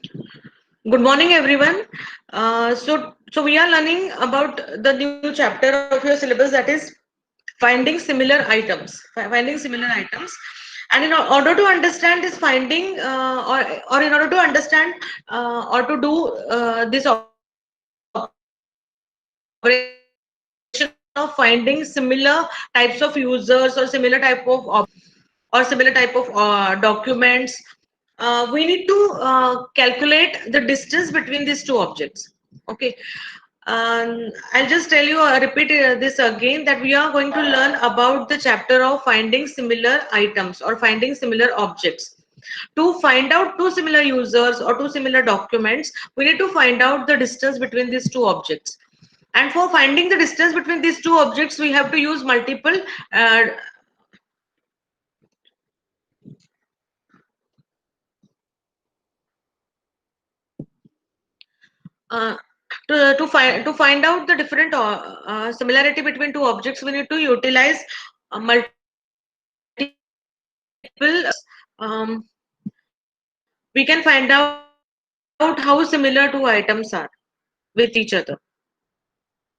Good morning, everyone. So we are learning about the new chapter of your syllabus, that is finding similar items. Finding similar items, and in order to understand this finding, or in order to understand or to do this operation of finding similar types of users or similar type of documents, we need to calculate the distance between these two objects. Okay. I'll just tell you, repeat this again, that we are going to learn about the chapter of finding similar items or finding similar objects. To find out two similar users or two similar documents, we need to find out the distance between these two objects. And for finding the distance between these two objects, we have to use multiple uh, uh, to find out the different similarity between two objects, we need to utilize multiple we can find out how similar two items are with each other.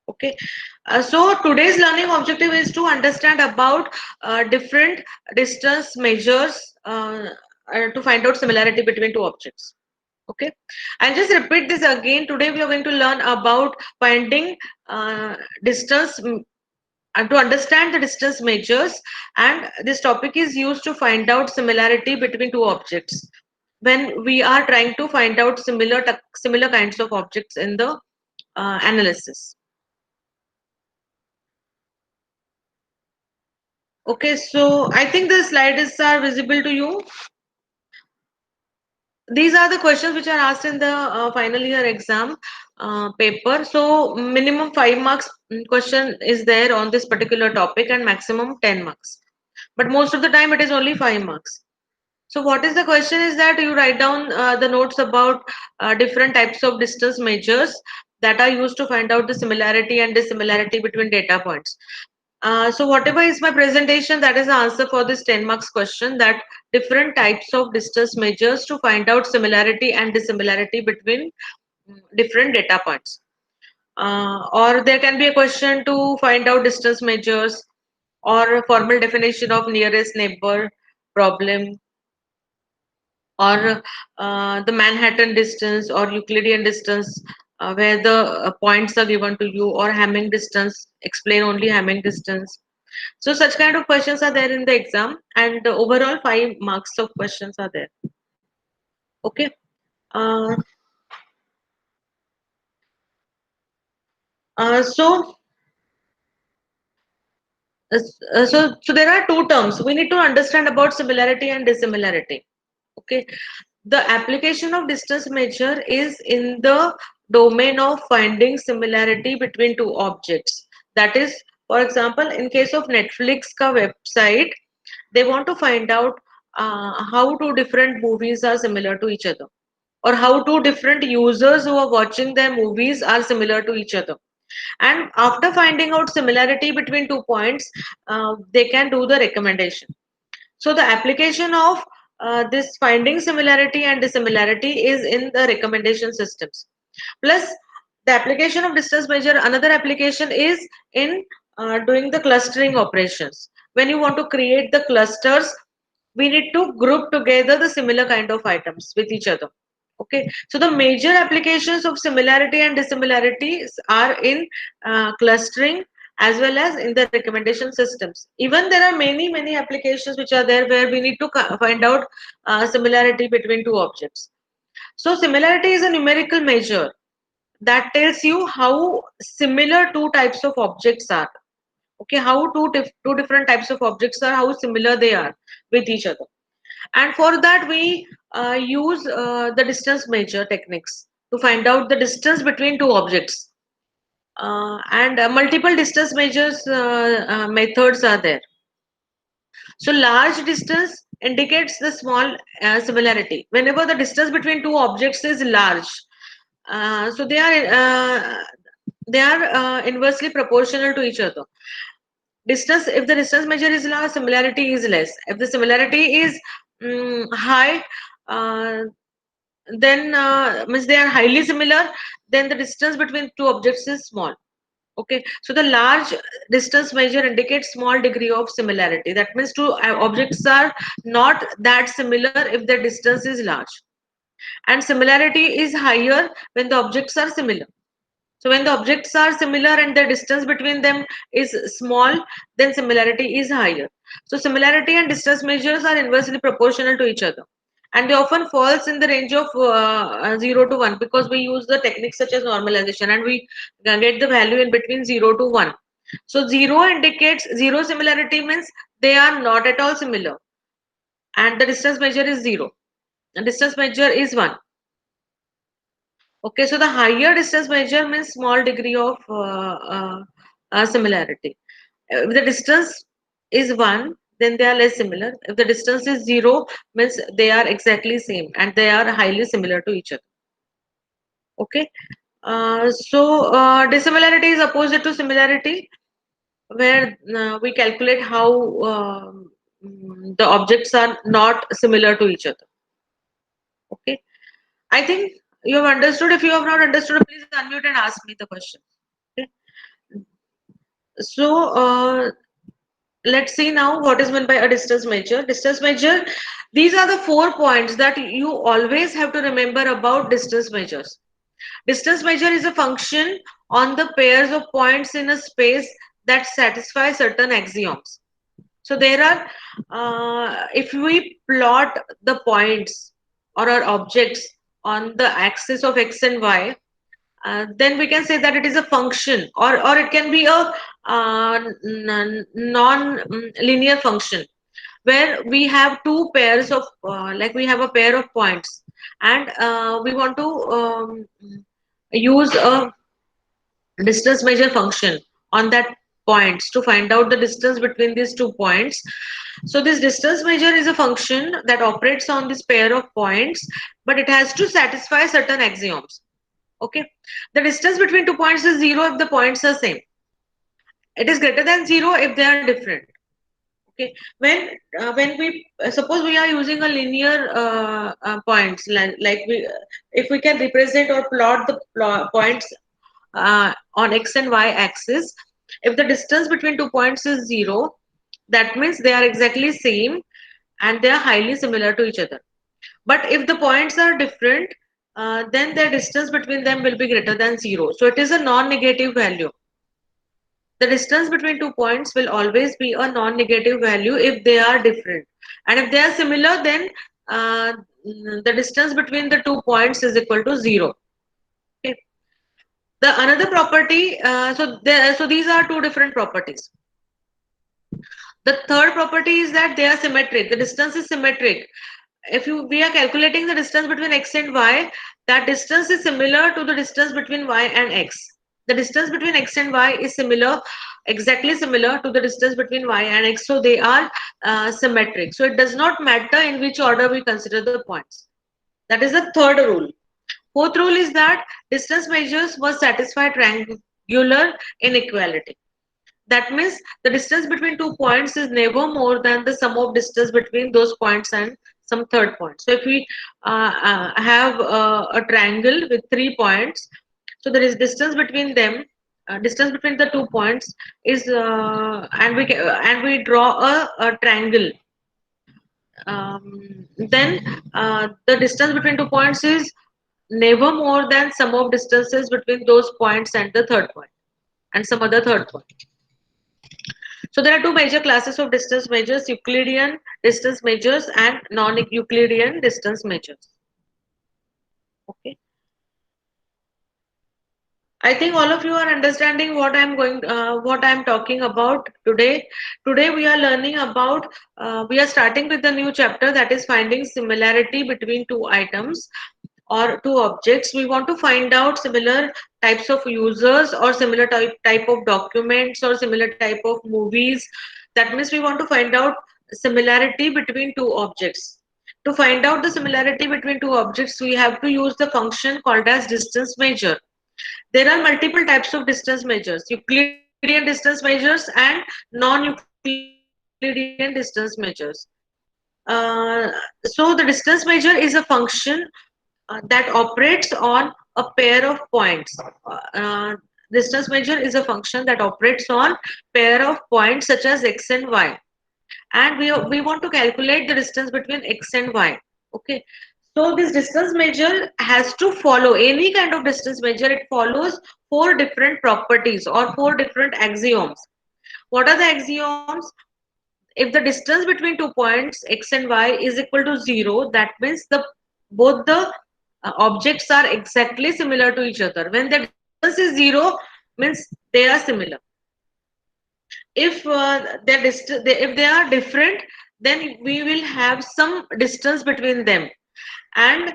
Okay. So today's learning objective is to understand about different distance measures to find out similarity between two objects. Okay. I'll just repeat this again. Today we are going to learn about finding distance and to understand the distance measures, and this topic is used to find out similarity between two objects when we are trying to find out similar kinds of objects in the analysis. Okay, so I think the slides are visible to you. These are the questions which are asked in the final year exam paper. So minimum 5 marks question is there on this particular topic and maximum 10 marks. But most of the time it is only 5 marks. So what is the question is that you write down the notes about different types of distance measures that are used to find out the similarity and dissimilarity between data points. So whatever is my presentation, that is the answer for this 10 marks question, that different types of distance measures to find out similarity and dissimilarity between different data points. Or there can be a question to find out distance measures or formal definition of nearest neighbor problem, or the Manhattan distance or Euclidean distance, where the points are given to you, or Hamming distance, explain only Hamming distance. So such kind of questions are there in the exam, and overall 5 marks of questions are there. Okay. Uh, so so there are two terms we need to understand about similarity and dissimilarity. Okay. The application of distance measure is in the domain of finding similarity between two objects. That is, for example, in case of Netflix ka website, they want to find out how two different movies are similar to each other, or how two different users who are watching their movies are similar to each other. And after finding out similarity between 2 points, they can do the recommendation. So the application of this finding similarity and dissimilarity is in the recommendation systems. Plus, the application of distance measure, another application is in doing the clustering operations. When you want to create the clusters, we need to group together the similar kind of items with each other. Okay, so the major applications of similarity and dissimilarities are in clustering as well as in the recommendation systems. Even there are many applications which are there where we need to find out similarity between two objects. So similarity is a numerical measure that tells you how similar two types of objects are. Okay, how two different types of objects are, how similar they are with each other. And for that we use the distance measure techniques to find out the distance between two objects. And multiple distance measures methods are there. So large distance indicates the small similarity. Whenever the distance between two objects is large, so they are inversely proportional to each other. Distance, if the distance measure is large, similarity is less. If the similarity is high, uh, then means they are highly similar, then the distance between two objects is small. Okay, so the large distance measure indicates small degree of similarity. That means two objects are not that similar if the distance is large, and similarity is higher when the objects are similar. So when the objects are similar and the distance between them is small, then similarity is higher. So similarity and distance measures are inversely proportional to each other. And they often falls in the range of 0 to 1, because we use the techniques such as normalization, and we get the value in between 0 to 1. So 0 indicates zero similarity, means they are not at all similar. And the distance measure is 0. The distance measure is 1. Okay, so the higher distance measure means small degree of similarity. If the distance is 1, then they are less similar. If the distance is 0, means they are exactly same and they are highly similar to each other. Okay, so dissimilarity is opposite to similarity, where we calculate how the objects are not similar to each other. Okay, I think you have understood. If you have not understood, please unmute and ask me the question. Okay. So let's see now what is meant by a distance measure. Distance measure, these are the 4 points that you always have to remember about distance measures. Distance measure is a function on the pairs of points in a space that satisfy certain axioms. So there are, if we plot the points or our objects on the axis of x and y, then we can say that it is a function, or it can be a non-linear function, where we have two pairs of like we have a pair of points, and we want to use a distance measure function on that points to find out the distance between these 2 points. So this distance measure is a function that operates on this pair of points, but it has to satisfy certain axioms. Okay, the distance between 2 points is 0 if the points are same. It is greater than 0 if they are different. Okay, when we suppose we are using a linear points, like we, if we can represent or plot the points on x and y axis, if the distance between 2 points is 0, that means they are exactly same and they are highly similar to each other. But if the points are different, then the distance between them will be greater than 0. So it is a non-negative value. The distance between 2 points will always be a non-negative value if they are different. And if they are similar, then the distance between the 2 points is equal to 0. Okay. The another property, so these are two different properties. The third property is that they are symmetric. The distance is symmetric. If we are calculating the distance between x and y, that distance is similar to the distance between y and x. The distance between x and y is similar, exactly similar to the distance between y and x. So they are symmetric. So it does not matter in which order we consider the points. That is the third rule. Fourth rule is that distance measures must satisfy triangular inequality. That means the distance between 2 points is never more than the sum of distance between those points and some third point. So if we have a triangle with 3 points, so there is distance between them, distance between the 2 points is, and we draw a triangle. Then the distance between 2 points is never more than sum of distances between those points and the third point and some other third point. So there are two major classes of distance measures: Euclidean distance measures and non-Euclidean distance measures. Okay. I think all of you are understanding what I'm talking about today. Today we are learning about, we are starting with the new chapter, that is finding similarity between two items or two objects. We want to find out similar types of users or similar type of documents or similar type of movies. That means we want to find out similarity between two objects. To find out the similarity between two objects, we have to use the function called as distance measure. There are multiple types of distance measures: Euclidean distance measures and non-Euclidean distance measures. So the distance measure is a function that operates on a pair of points. Distance measure is a function that operates on pair of points such as x and y, and we want to calculate the distance between x and y. Okay, so this distance measure has to follow any kind of distance measure. It follows four different properties or four different axioms. What are the axioms? If the distance between two points x and y is equal to 0, that means the both the objects are exactly similar to each other. When the distance is 0, means they are similar. If if they are different, then we will have some distance between them, and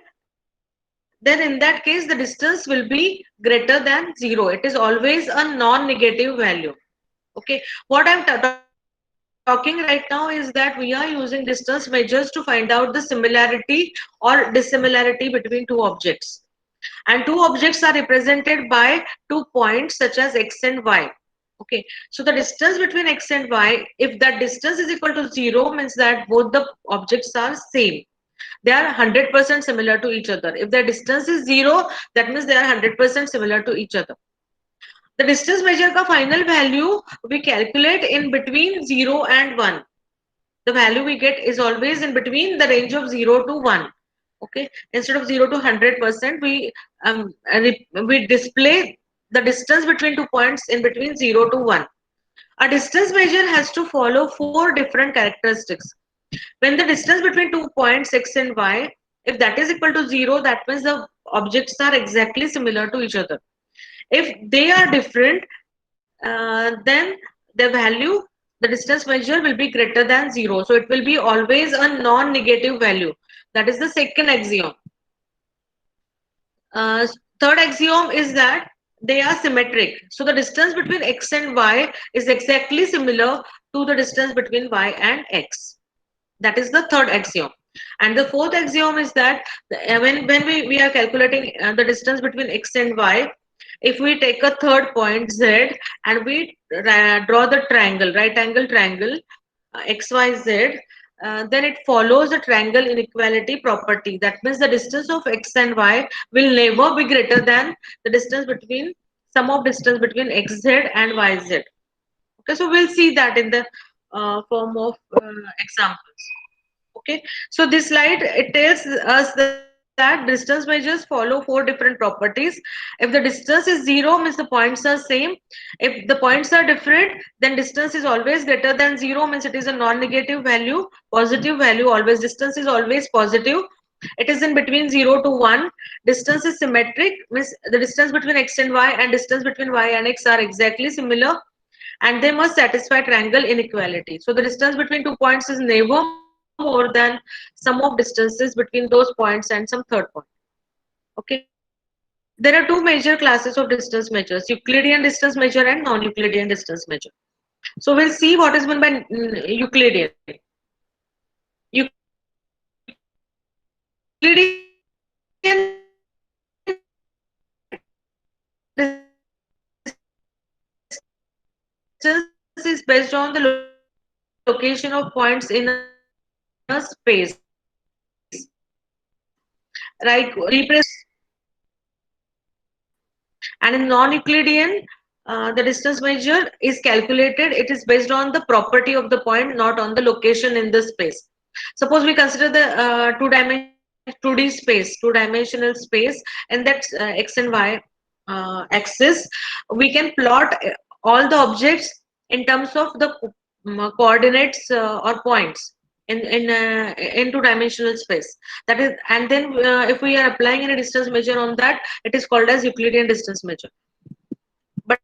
then in that case the distance will be greater than 0. It is always a non-negative value. Okay, what I'm talking right now is that we are using distance measures to find out the similarity or dissimilarity between two objects. And two objects are represented by two points such as x and y. Okay, so the distance between x and y, if that distance is equal to 0, means that both the objects are same. They are 100% similar to each other. If their distance is 0, that means they are 100% similar to each other. The distance measure का final value we calculate in between 0 and 1. The value we get is always in between the range of 0 to 1. Okay, instead of 0 to 100%, we display the distance between two points in between 0 to 1. A distance measure has to follow four different characteristics. When the distance between two points x and y, if that is equal to 0, that means the objects are exactly similar to each other. If they are different, then the value, the distance measure will be greater than 0. So it will be always a non-negative value. That is the second axiom. Uh, Third axiom is that they are symmetric. So the distance between x and y is exactly similar to the distance between y and x. That is the third axiom. And the fourth axiom is that when we are calculating the distance between x and y, if we take a third point z and we draw the triangle, right angle triangle, xyz, then it follows the triangle inequality property. That means the distance of x and y will never be greater than the distance between sum of distance between xz and yz. Okay, so we'll see that in the form of examples. Okay, so this slide, it tells us that distance measures follow four different properties. If the distance is 0, means the points are same. If the points are different, then distance is always greater than 0, means it is a non-negative value. Positive value, always distance is always positive. It is in between 0 to 1. Distance is symmetric, means the distance between x and y and distance between y and x are exactly similar, and they must satisfy triangle inequality. So the distance between two points is never more than sum of distances between those points and some third point. Okay, there are two major classes of distance measures: Euclidean distance measure and non-Euclidean distance measure. So we'll see what is meant by Euclidean. Distance is based on the location of points in a space. Right, and in non-Euclidean, the distance measure is calculated. It is based on the property of the point, not on the location in the space. Suppose we consider the 2D space, two-dimensional space, and that's x and y axis. We can plot all the objects in terms of the coordinates or points in two-dimensional space. That is, and then if we are applying any distance measure on that, it is called as Euclidean distance measure. But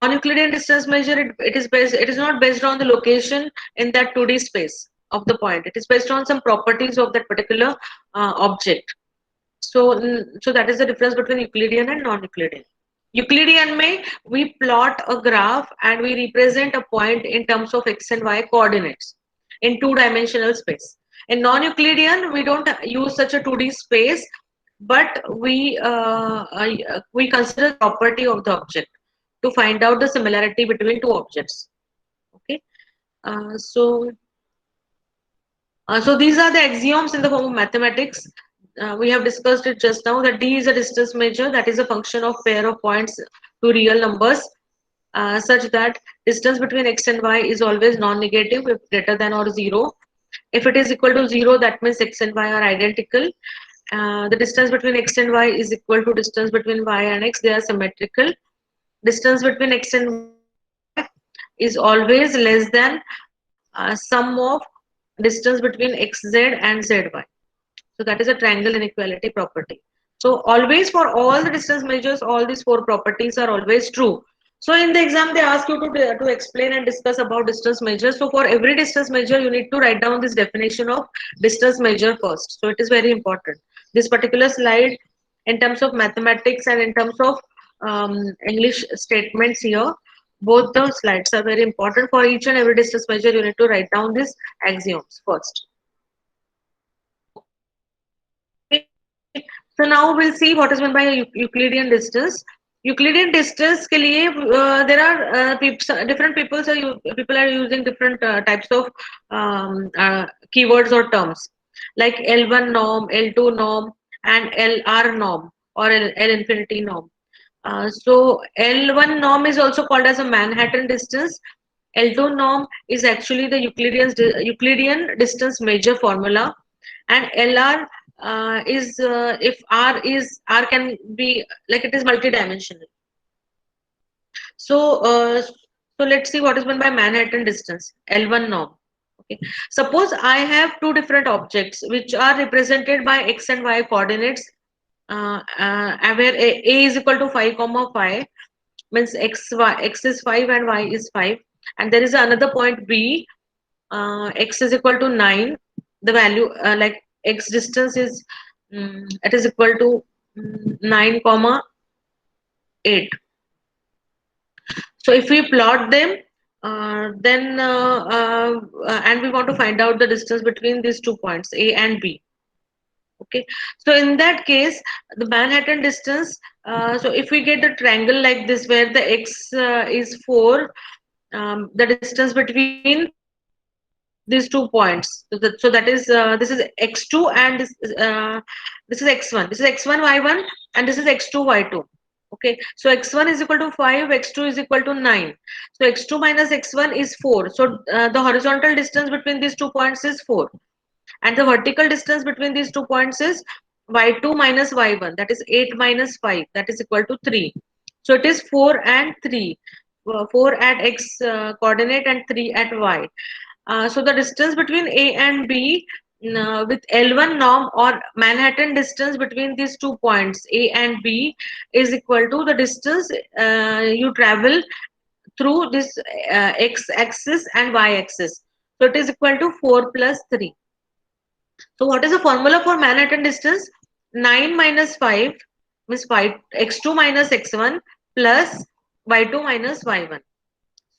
non-Euclidean distance measure, it is not based on the location in that 2D space of the point. It is based on some properties of that particular object. So that is the difference between Euclidean and non-Euclidean. Euclidean में we plot a graph and we represent a point in terms of x and y coordinates in two-dimensional space. In non-Euclidean, we don't use such a 2D space, but we consider property of the object to find out the similarity between two objects. Okay, uh, so so these are the axioms in the form of mathematics we have discussed it just now, that D is a distance measure that is a function of pair of points to real numbers, such that distance between x and y is always non-negative if greater than or 0. If it is equal to 0, that means x and y are identical. The distance between x and y is equal to distance between y and x, they are symmetrical. Distance between x and y is always less than sum of distance between xz and zy. So that is a triangle inequality property. So always for all the distance measures, all these four properties are always true. So in the exam, they ask you to explain and discuss about distance measures. So for every distance measure, you need to write down this definition of distance measure first. So it is very important. This particular slide, in terms of mathematics and in terms of English statements here, both the slides are very important. For each and every distance measure, you need to write down these axioms first. So now we'll see what is meant by Euclidean distance. Euclidean distance के लिए there are different people are using different types of keywords or terms like L1 norm, L2 norm, and LR norm or L infinity norm. So L1 norm is also called as a Manhattan distance. L2 norm is actually the Euclidean distance measure formula, and LR is if R can be like it is multidimensional. So let's see what is meant by Manhattan distance, L1 norm. Okay, suppose I have two different objects which are represented by x and y coordinates, where a is equal to 5 comma 5, means x is 5 and y is 5, and there is another point B, x is equal to 9, the value like x distance is it is equal to 9 comma 8. So if we plot them, then and we want to find out the distance between these 2 points A and B. Okay, so in that case, the Manhattan distance, so if we get a triangle like this where the x is 4, the distance between these 2 points, so that is this is x2 and this is x1, this is x1 y1 and this is x2 y2. Okay, so x1 is equal to 5, x2 is equal to 9, so x2 minus x1 is 4, so the horizontal distance between these 2 points is 4, and the vertical distance between these 2 points is y2 minus y1, that is 8 minus 5, that is equal to 3. So it is 4 and 3, 4 at x coordinate and 3 at y. So the distance between A and B with L1 norm or Manhattan distance between these 2 points A and B is equal to the distance you travel through this x axis and y axis. So it is equal to 4 plus 3. So what is the formula for Manhattan distance? 9 minus 5 means 5, x2 minus x1 plus y2 minus y1.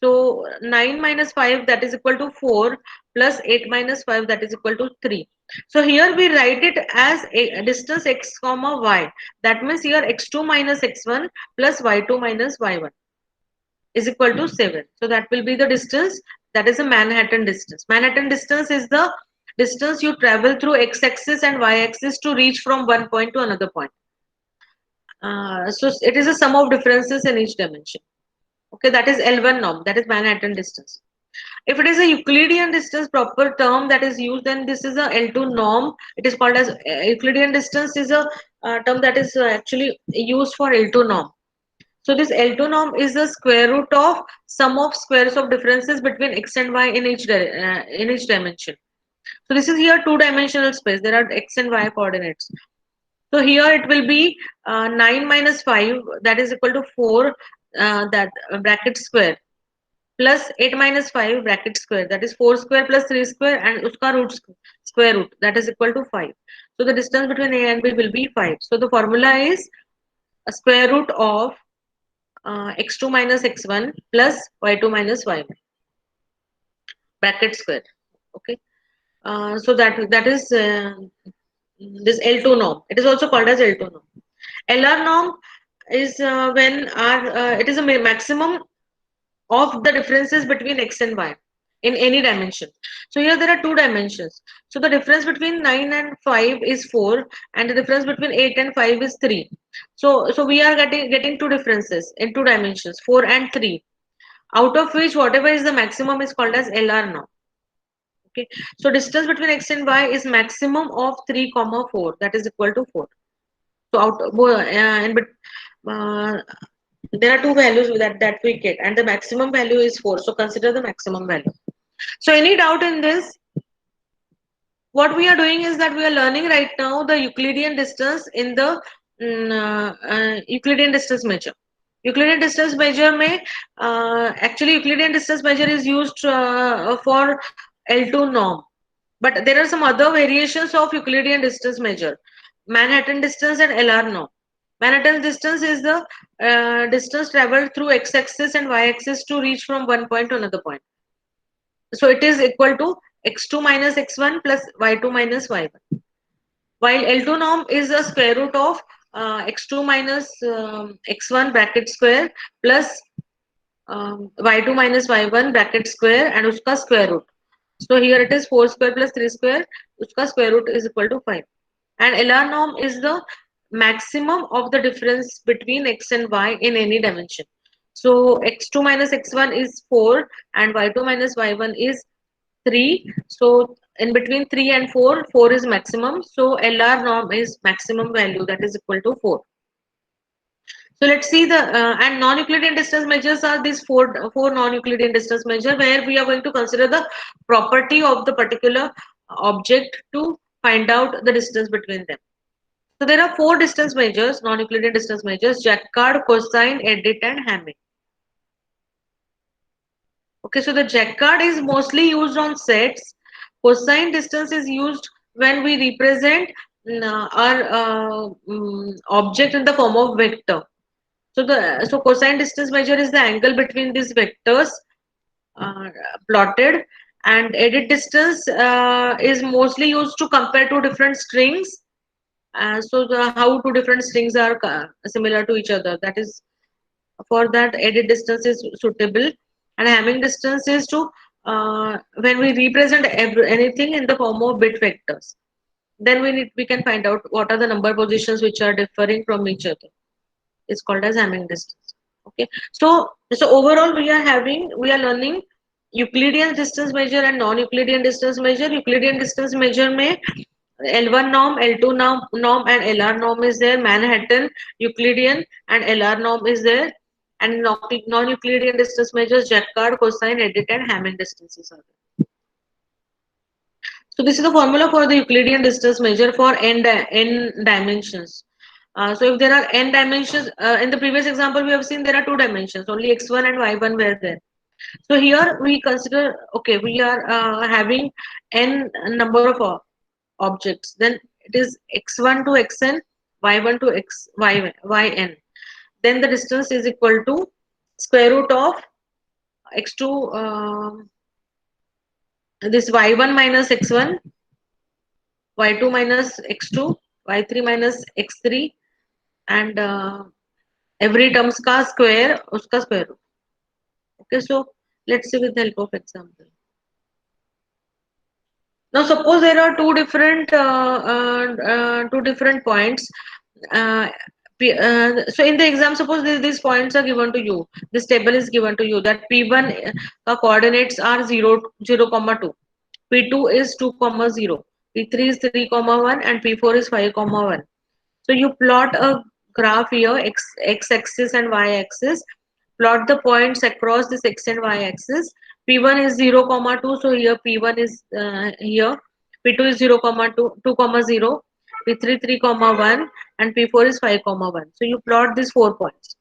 So 9 minus 5, that is equal to 4, plus 8 minus 5, that is equal to 3. So here we write it as a distance x comma y. That means here x2 minus x1 plus y2 minus y1 is equal to 7. So that will be the distance, that is a Manhattan distance. Manhattan distance is the distance you travel through x-axis and y-axis to reach from one point to another point. So it is a sum of differences in each dimension. Okay, that is L1 norm, that is Manhattan distance. If it is a Euclidean distance proper term that is used, then this is a L2 norm. It is called as Euclidean distance is a term that is actually used for L2 norm. So this L2 norm is the square root of sum of squares of differences between x and y in each dimension. So this is here two-dimensional space. There are x and y coordinates. So here it will be 9 minus 5, that is equal to 4, that bracket square, plus 8 minus 5 bracket square, that is 4 square plus 3 square and uska root square root, that is equal to 5. So the distance between A and B will be 5. So the formula is a square root of x2 minus x1 plus y2 minus y1 bracket square. Okay, so that is this L2 norm. It is also called as L2 norm. LR norm is when R it is a maximum of the differences between x and y. in any dimension. So here there are two dimensions. So the difference between 9 and 5 is 4, and the difference between 8 and 5 is 3. So we are getting two differences in two dimensions, 4 and 3, out of which whatever is the maximum is called as LR now. Okay, so distance between x and y is maximum of 3 comma 4, that is equal to 4. So uh, there are two values that we get, and the maximum value is 4. So consider the maximum value. So any doubt in this? What we are doing is that we are learning right now the Euclidean distance in the Euclidean distance measure. Euclidean distance measure may actually Euclidean distance measure is used for L2 norm, but there are some other variations of Euclidean distance measure. Manhattan distance and LR norm. Manhattan distance is the distance traveled through x-axis and y-axis to reach from one point to another point. So it is equal to x2 minus x1 plus y2 minus y1. While L2 norm is a square root of x2 minus x1 bracket square plus y2 minus y1 bracket square and uska square root. So here it is 4 square plus 3 square, uska square root is equal to 5. And LR norm is the maximum of the difference between x and y in any dimension. So x2 minus x1 is 4 and y2 minus y1 is 3. So in between 3 and 4, 4 is maximum. So LR norm is maximum value, that is equal to 4. So let's see the and non-Euclidean distance measures are these four non-Euclidean distance measure, where we are going to consider the property of the particular object to find out the distance between them. So there are four distance measures, non-Euclidean distance measures: Jacquard, cosine, edit, and Hamming. Okay, so the Jacquard is mostly used on sets. Cosine distance is used when we represent our object in the form of vector. So cosine distance measure is the angle between these vectors uh, plotted, and edit distance is mostly used to compare two different strings. How two different strings are similar to each other. That is, for that edit distance is suitable, and Hamming distance is to when we represent anything in the form of bit vectors. Then we can find out what are the number positions which are differing from each other. It's called as Hamming distance. Okay, so overall we are learning Euclidean distance measure and non-Euclidean distance measure. Euclidean distance measure may L1 norm, L2 norm and LR norm is there. Manhattan, Euclidean and LR norm is there. And non-Euclidean distance measures Jacquard, cosine, edit and Hamming distances are there. So this is the formula for the Euclidean distance measure for n dimensions. So if there are n dimensions, in the previous example we have seen there are two dimensions, only x1 and y1 were there. So here we consider, okay, we are having n number of objects. Then it is x1 to xn, y1 to yn. Then the distance is equal to square root of x2, this y1 minus x1, y2 minus x2, y3 minus x3, and every terms ka square, uska square root. Okay, so let's see with the help of example. Now suppose there are two different points. Uh, so in the exam, suppose these points are given to you. This table is given to you that P1 coordinates are 0, comma 2. P2 is 2, comma 0. P3 is 3, comma 1 and P4 is 5, comma 1. So you plot a graph here, x axis and y axis. Plot the points across this x and y axis. P1 is 0, comma 2. So here P1 is here. P2 is 0, comma 2, comma 0. P3 3, comma 1 and P4 is 5, comma 1. So you plot these 4 points.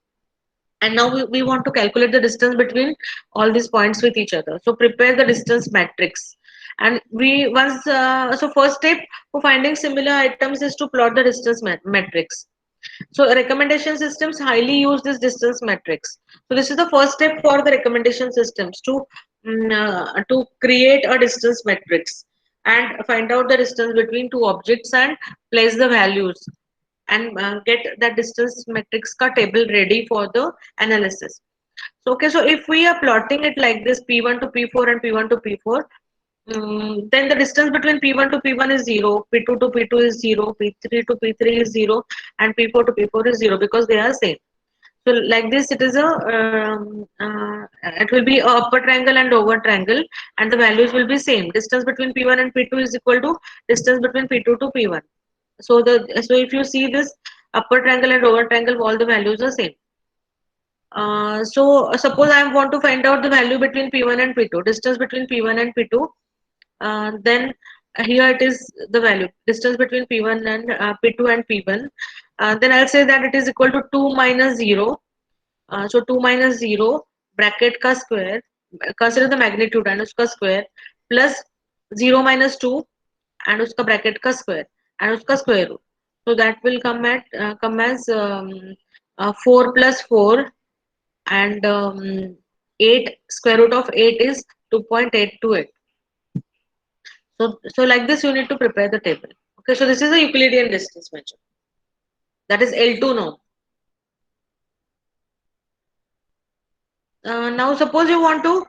And now we want to calculate the distance between all these points with each other. So prepare the distance matrix. And so first step for finding similar items is to plot the distance matrix. So recommendation systems highly use this distance matrix. So this is the first step for the recommendation systems to create a distance matrix and find out the distance between two objects and place the values and get that distance matrix ka table ready for the analysis. So okay, so if we are plotting it like this, P1 to P4 and P1 to P4, then the distance between P1 to P1 is 0, P2 to P2 is 0, P3 to P3 is 0, and P4 to P4 is 0 because they are same. So like this, it will be a upper triangle and lower triangle, and the values will be same. Distance between P1 and P2 is equal to distance between P2 to P1. So if you see this upper triangle and lower triangle, all the values are same. So suppose I want to find out the value between P1 and P2, distance between P1 and P2. Then here it is the value distance between P1 and P2 and P1. Then I'll say that it is equal to 2 minus 0. So 2 minus 0 bracket का square, consider the magnitude and उसका square, plus 0 minus 2 and उसका bracket का square and उसका square root. So that will come as 4 plus 4 and 8, square root of 8 is 2.828. So like this you need to prepare the table. Okay, so this is a Euclidean distance measure, that is L2 norm. Now suppose you want to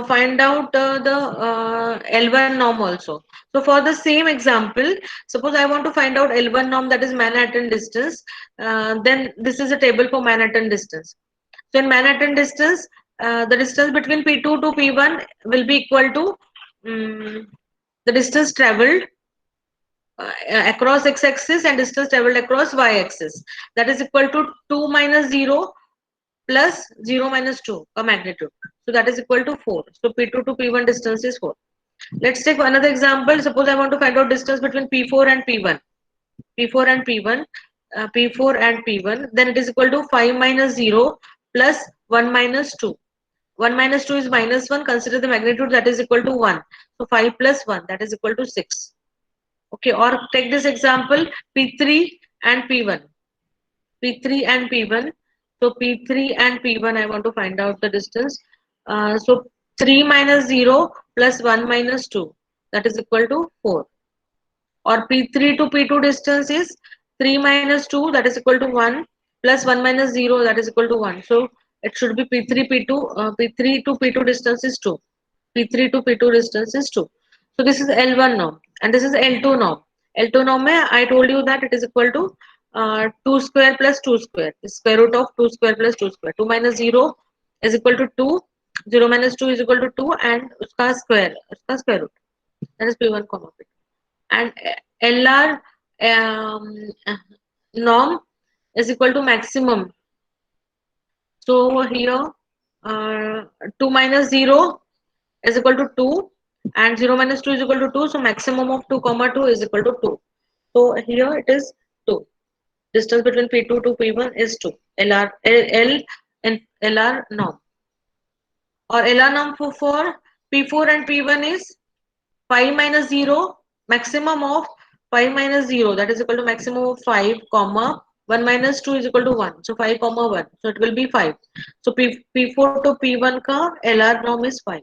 find out the L1 norm also. So for the same example, suppose I want to find out L1 norm, that is Manhattan distance. Then this is a table for Manhattan distance. So in Manhattan distance, the distance between P2 to P1 will be equal to the distance traveled across x-axis and distance traveled across y-axis. That is equal to 2 minus 0 plus 0 minus 2 का magnitude. So that is equal to 4. So P2 to P1 distance is 4. Let's take another example. Suppose I want to find out distance between P4 and P1. P4 and P1. P4 and P1. Then it is equal to 5 minus 0 plus 1 minus 2. 1 minus 2 is minus 1. Consider the magnitude, that is equal to 1. So 5 plus 1, that is equal to 6. Okay, or take this example, P3 and P1. P3 and P1. So P3 and P1, I want to find out the distance. So 3 minus 0 plus 1 minus 2, that is equal to 4. Or P3 to P2 distance is 3 minus 2, that is equal to 1, plus 1 minus 0, that is equal to 1. So it should be P3 P2, P3 to P2 distance is 2. P3 to P2 distance is 2. So this is L1 norm and this is L2 norm. L2 norm I told you that it is equal to 2 square plus 2 square. The square root of 2 square plus 2 square. 2 minus 0 is equal to 2. 0 minus 2 is equal to 2 and uska square root. That is P1 comma P2. And LR norm is equal to maximum. So here 2 minus 0 is equal to 2 and 0 minus 2 is equal to 2. So maximum of 2 comma 2 is equal to 2. So here it is 2. Distance between P2 to P1 is 2. L and LR norm. Or LR norm for P4 and P1 is 5 minus 0, maximum of 5 minus 0, that is equal to maximum of 5 comma 1 minus 2 is equal to 1. So 5 comma 1. So it will be 5. So P4 to P1 ka LR norm is 5.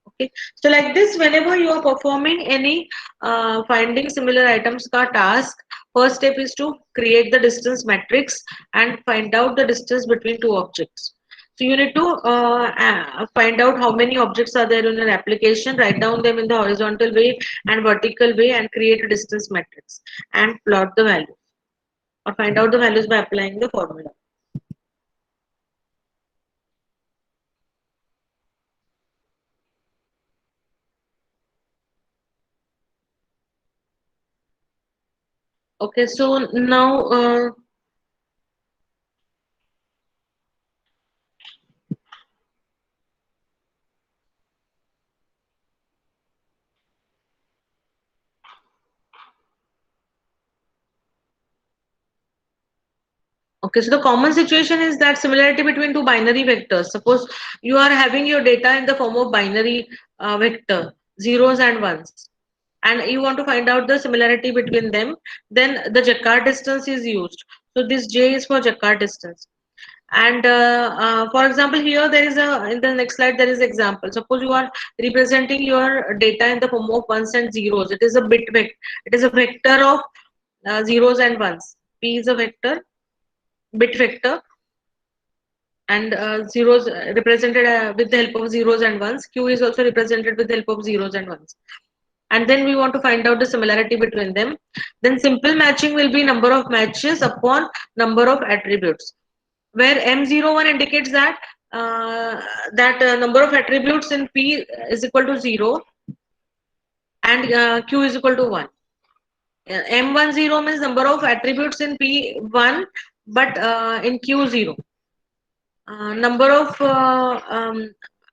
Okay, so like this, whenever you are performing any finding similar items ka task, first step is to create the distance matrix and find out the distance between two objects. So you need to find out how many objects are there in an application, write down them in the horizontal way and vertical way and create a distance matrix and plot the values or find out the values by applying the formula. Okay, so now okay, so the common situation is that similarity between two binary vectors. Suppose you are having your data in the form of binary vector, zeros and ones, and you want to find out the similarity between them, then the Jaccard distance is used. So this J is for Jaccard distance. And for example, here there is in the next slide there is example. Suppose you are representing your data in the form of ones and zeros. It is a bit vector. It is a vector of zeros and ones. P is a vector, bit vector. and zeros represented with the help of zeros and ones. Q is also represented with the help of zeros and ones. And then we want to find out the similarity between them. Then simple matching will be number of matches upon number of attributes, where M01 indicates that number of attributes in P is equal to 0 and Q is equal to 1. M10 means number of attributes in P1 but in Q0. Number of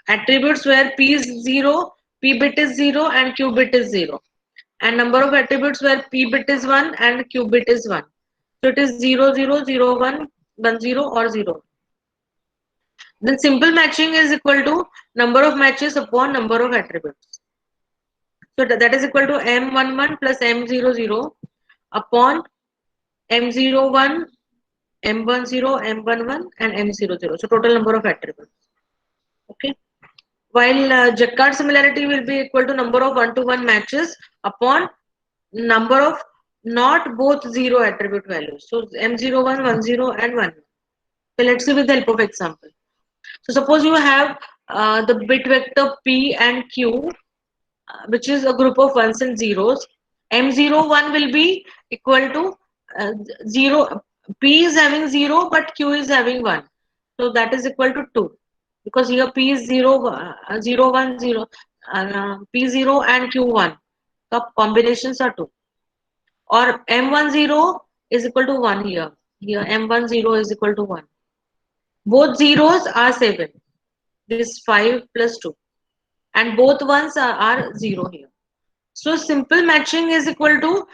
attributes where P is 0, P bit is 0 and Q bit is 0. And number of attributes where P bit is 1 and Q bit is 1. So it is 0, 0, 0, 1, 1, 0 or 0. Then simple matching is equal to number of matches upon number of attributes. So that is equal to M11 plus M00 upon M01, M10, M11 and M00. So total number of attributes. Okay. While Jacquard similarity will be equal to number of one-to-one matches upon number of not both zero attribute values. So M01, 10 and 1. So let's see with the help of example. So suppose you have the bit vector P and Q, which is a group of ones and zeros. M01 will be equal to 0. P is having 0 but Q is having 1. So that is equal to 2. Because here P is 0, 0, 1, 0. P0 and Q1. The combinations are 2. Or M10 is equal to 1 here. Here M10 is equal to 1. Both zeros are 7. This 5 plus 2. And both ones are 0 here. So simple matching is equal to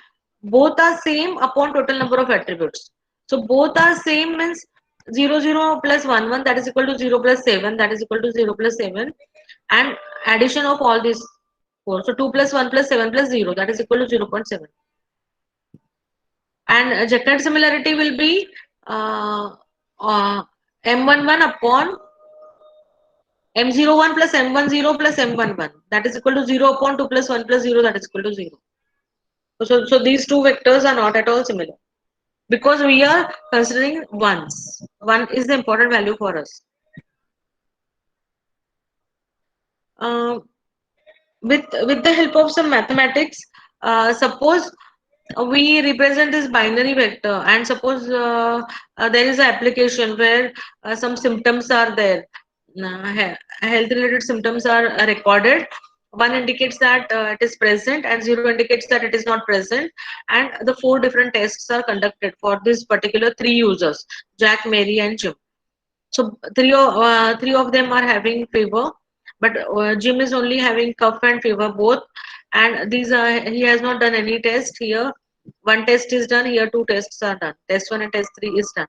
both are same upon total number of attributes. So both are same means 0, 0 plus 1, 1 that is equal to 0 plus 7 that is equal to 0 plus 7 and addition of all these 4. So 2 plus 1 plus 7 plus 0 that is equal to 0 0.7. And Jacquard similarity will be M11 upon M01 plus M10 plus M11 that is equal to 0 upon 2 plus 1 plus 0 that is equal to 0. So these two vectors are not at all similar because we are considering ones. One is the important value for us. Uh, with the help of some mathematics, suppose we represent this binary vector and suppose there is an application where some symptoms are there, health related symptoms are recorded. One indicates that it is present and 0 indicates that it is not present, and the 4 different tests are conducted for this particular 3 users, Jack, Mary and Jim. So three of them are having fever, but Jim is only having cough and fever both, and these are he has not done any test here. One test is done here. 2 tests are done. Test 1 and test 3 is done.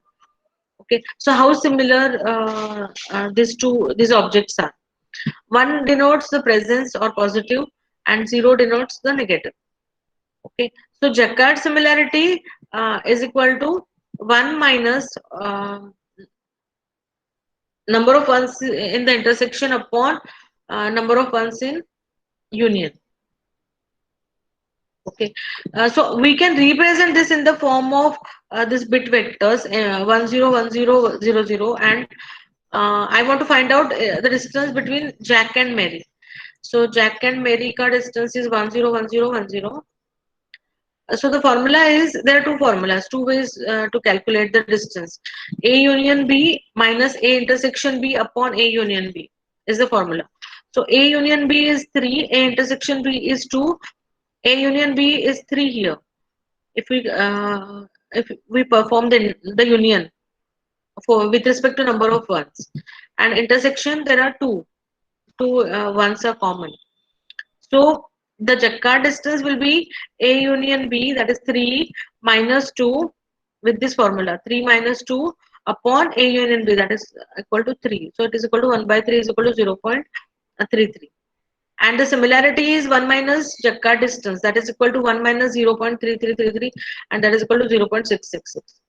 Okay. So how similar these objects are? 1 denotes the presence or positive, and 0 denotes the negative. Okay. So Jacquard similarity is equal to 1 minus number of ones in the intersection upon number of ones in union. Okay, so we can represent this in the form of this bit vectors 1 0 1 0 0 0, and I want to find out the distance between Jack and Mary. So Jack and Mary ka distance is 1 0 1 0 1 0. So the formula is, there are two formulas, two ways to calculate the distance. A union B minus A intersection B upon A union B is the formula. So A union B is 3, A intersection B is 2, A union B is 3 here. If we perform the union for with respect to number of ones, and intersection there are two ones are common. So the Jacquard distance will be A union B, that is 3 minus 2 with this formula, 3 minus 2 upon A union B, that is equal to 3. So it is equal to 1 by 3 is equal to 0.33. And the similarity is 1 minus Jacquard distance, that is equal to 1 minus 0.3333, and that is equal to 0.666.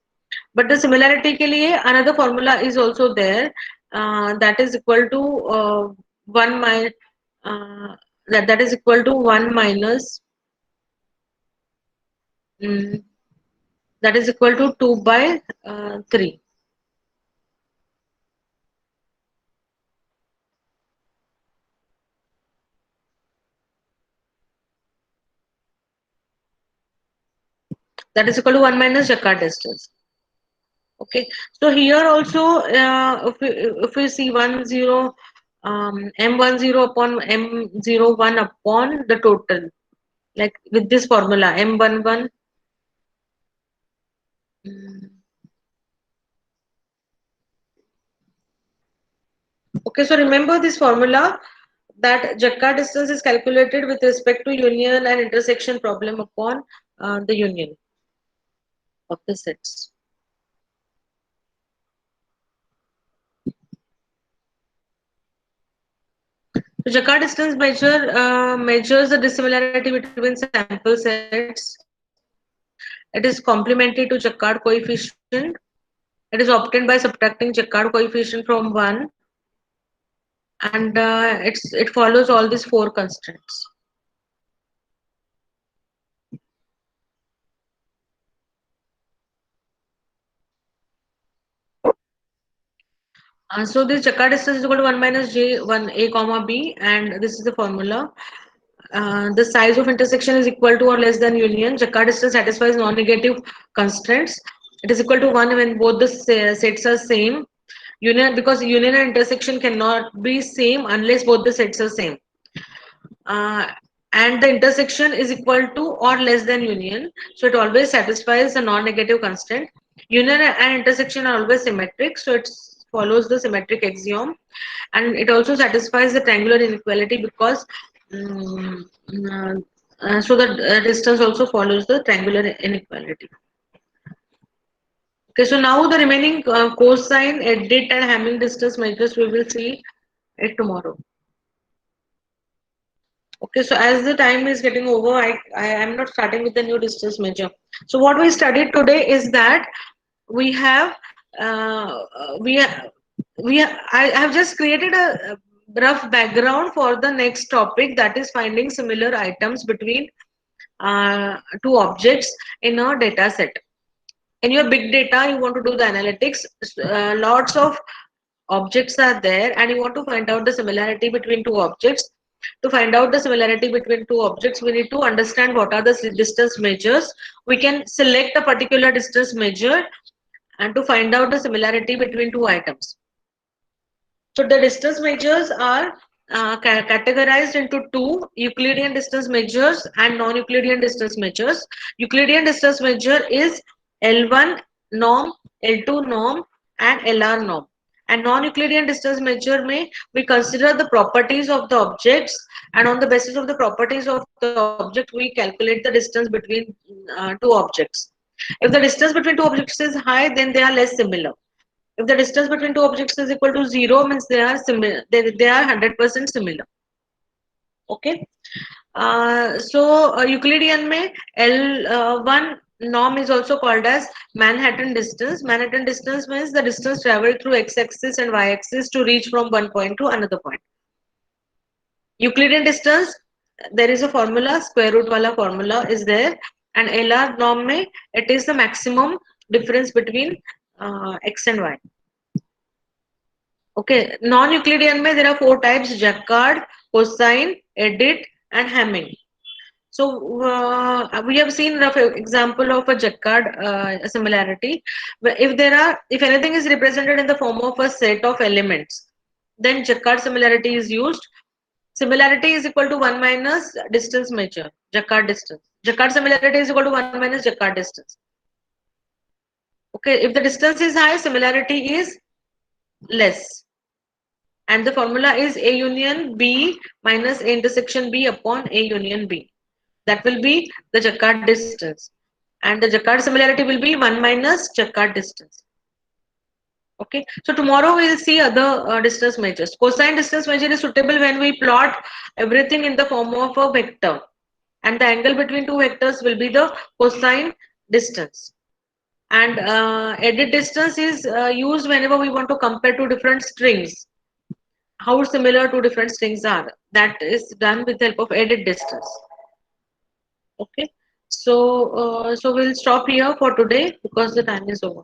But the similarity ke liye another formula is also there, that is equal to 1 minus that is equal to 1 minus that is equal to 2 by 3. that is equal to 1 minus Jacquard distance. Okay, so here also if we see 1 0 m10 upon m01 upon the total, like with this formula m11. Okay, so remember this formula that Jacquard distance is calculated with respect to union and intersection problem upon the union of the sets. So Jacquard distance measures the dissimilarity between sample sets. It is complementary to Jacquard coefficient. It is obtained by subtracting Jacquard coefficient from 1, and it follows all these four constants. So this Jacquard distance is equal to 1 minus j1 a comma b, and this is the formula. The size of intersection is equal to or less than union. Jacquard distance satisfies non-negative constraints. It is equal to 1 when both the sets are same. Union, because union and intersection cannot be same unless both the sets are same. Uh, and the intersection is equal to or less than union. So it always satisfies a non-negative constant. Union and intersection are always symmetric. So it follows the symmetric axiom. And it also satisfies the triangular inequality because so the distance also follows the triangular inequality. Okay, so now the remaining cosine, edit and Hamming distance measures we will see it tomorrow. Okay, so as the time is getting over, I am not starting with the new distance measure. So what we studied today is that we have uh, we have, I have just created a rough background for the next topic, that is finding similar items between two objects in a data set. In your big data, you want to do the analytics. Lots of objects are there, and you want to find out the similarity between two objects. To find out the similarity between two objects, we need to understand what are the distance measures. We can select a particular distance measure and to find out the similarity between two items. So the distance measures are categorized into two: Euclidean distance measures and non-Euclidean distance measures. Euclidean distance measure is L1 norm, L2 norm, and LR norm. And non-Euclidean distance measure may we consider the properties of the objects, and on the basis of the properties of the object we calculate the distance between two objects. If the distance between two objects is high, then they are less similar. If the distance between two objects is equal to 0, means they are similar. They are 100% similar. Okay. Euclidean में L1 norm is also called as Manhattan distance. Manhattan distance means the distance traveled through x-axis and y-axis to reach from one point to another point. Euclidean distance, there is a formula, square root wala formula is there, and LR norm में it is the maximum difference between x and y. Okay, non-Euclidean mein there are four types: Jacquard, cosine, edit, and Hamming. So we have seen rough example of a Jacquard similarity. If anything is represented in the form of a set of elements, then Jacquard similarity is used. Similarity is equal to 1 minus distance measure, Jacquard distance. Jacquard similarity is equal to 1 minus Jacquard distance. Okay, if the distance is high, similarity is less. And the formula is A union B minus A intersection B upon A union B. That will be the Jacquard distance. And the Jacquard similarity will be 1 minus Jacquard distance. Okay. So tomorrow we will see other distance measures. Cosine distance measure is suitable when we plot everything in the form of a vector. And the angle between two vectors will be the cosine distance. And edit distance is used whenever we want to compare two different strings. How similar two different strings are. That is done with the help of edit distance. Okay. So we'll stop here for today because the time is over.